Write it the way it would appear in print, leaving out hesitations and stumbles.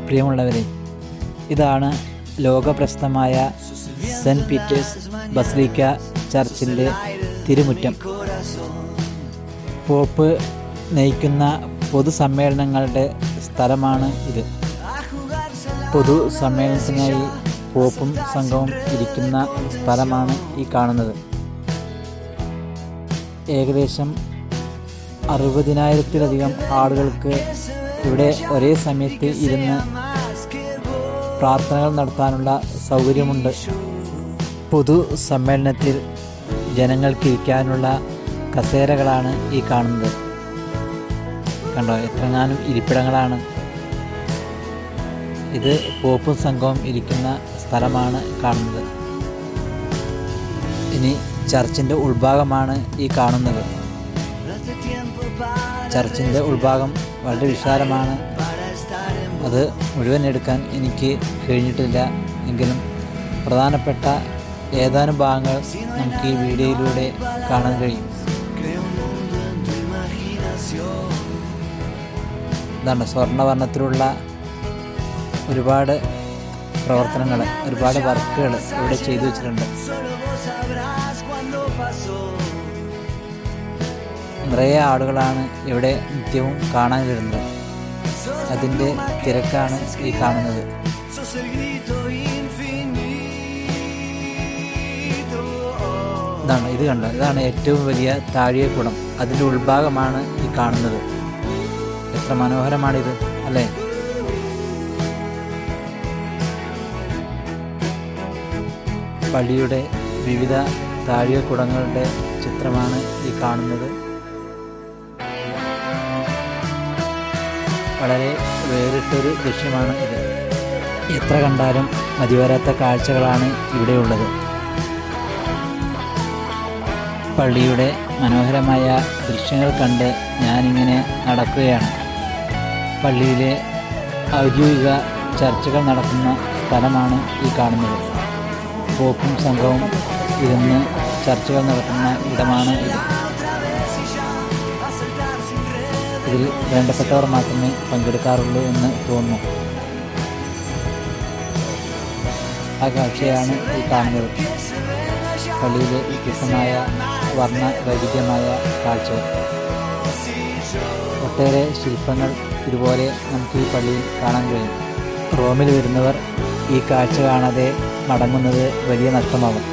പ്രിയമുള്ളവരെ, ഇതാണ് ലോകപ്രസിദ്ധമായ cent Peter's basilica ചർച്ചിൻ്റെ തിരുമുറ്റം. Pop നയിക്കുന്ന പൊതുസമ്മേളനങ്ങളുടെ സ്ഥലമാണ് ഇത്. പൊതുസമ്മേളനത്തിനായി പോപ്പും സംഘവും ഇരിക്കുന്ന സ്ഥലമാണ് ഈ കാണുന്നത്. ഏകദേശം 60,000-ത്തിലധികം ആളുകൾക്ക് ഇവിടെ ഒരേ സമയത്ത് ഇരുന്ന് പ്രാർത്ഥനകൾ നടത്താനുള്ള സൗകര്യമുണ്ട്. പൊതു സമ്മേളനത്തിൽ ജനങ്ങൾക്കിരിക്കാനുള്ള കസേരകളാണ് ഈ കാണുന്നത്. കണ്ടോ, എത്രങ്ങാനും ഇരിപ്പിടങ്ങളാണ്. ഇത് പോപ്പും സംഘവും ഇരിക്കുന്ന സ്ഥലമാണ് കാണുന്നത്. ഇനി ചർച്ചിൻ്റെ ഉൾഭാഗമാണ് ഈ കാണുന്നത്. ചർച്ചിൻ്റെ ഉൾഭാഗം വളരെ വിശാലമാണ്. അത് മുഴുവൻ എടുക്കാൻ എനിക്ക് കഴിഞ്ഞിട്ടില്ല. എങ്കിലും പ്രധാനപ്പെട്ട ഏതാനും ഭാഗങ്ങൾ നമുക്ക് ഈ വീഡിയോയിലൂടെ കാണാൻ കഴിയും. ഇതാണ് സ്വർണ്ണവർണ്ണത്തിലുള്ള ഒരുപാട് പ്രവർത്തനങ്ങൾ, ഒരുപാട് വർക്കുകൾ ഇവിടെ ചെയ്തു വച്ചിട്ടുണ്ട്. നിറയെ ആളുകളാണ് ഇവിടെ നിത്യവും കാണാൻ വരുന്നത്. അതിൻ്റെ തിരക്കാണ് ഈ കാണുന്നത്. ഇത് കണ്ടോ, ഇതാണ് ഏറ്റവും വലിയ താഴികക്കുടം. അതിൻ്റെ ഉൾഭാഗമാണ് ഈ കാണുന്നത്. എത്ര മനോഹരമാണിത് അല്ലേ? പള്ളിയുടെ വിവിധ താഴികക്കുടങ്ങളുടെ ചിത്രമാണ് ഈ കാണുന്നത്. വളരെ വേറിട്ടൊരു ദൃശ്യമാണ് ഇത്. എത്ര കണ്ടാലും മതിവരാത്ത കാഴ്ചകളാണ് ഇവിടെയുള്ളത്. പള്ളിയുടെ മനോഹരമായ ദൃശ്യങ്ങൾ കണ്ട് ഞാനിങ്ങനെ നടക്കുകയാണ്. പള്ളിയിലെ ഔദ്യോഗിക ചർച്ചകൾ നടക്കുന്ന സ്ഥലമാണ് ഈ കാണുന്നത്. പോപ്പും സംഘവും ഇരുന്ന് ചർച്ചകൾ നടത്തുന്ന ഇടമാണ് ഇത്. ഇതിൽ വേണ്ടപ്പെട്ടവർ മാത്രമേ പങ്കെടുക്കാറുള്ളൂ എന്ന് തോന്നുന്നു. ആ കാഴ്ചയാണ് ഈ കാണുന്നത്. പള്ളിയിലെ വ്യത്യസ്തമായ വർണ്ണ വൈവിധ്യമായ കാഴ്ചകൾ. ഒട്ടേറെ ശില്പങ്ങൾ ഇതുപോലെ നമുക്ക് ഈ പള്ളിയിൽ കാണാൻ കഴിയും. റോമിൽ വരുന്നവർ ഈ കാഴ്ച കാണാതെ മടങ്ങുന്നത് വലിയ നഷ്ടമാകും.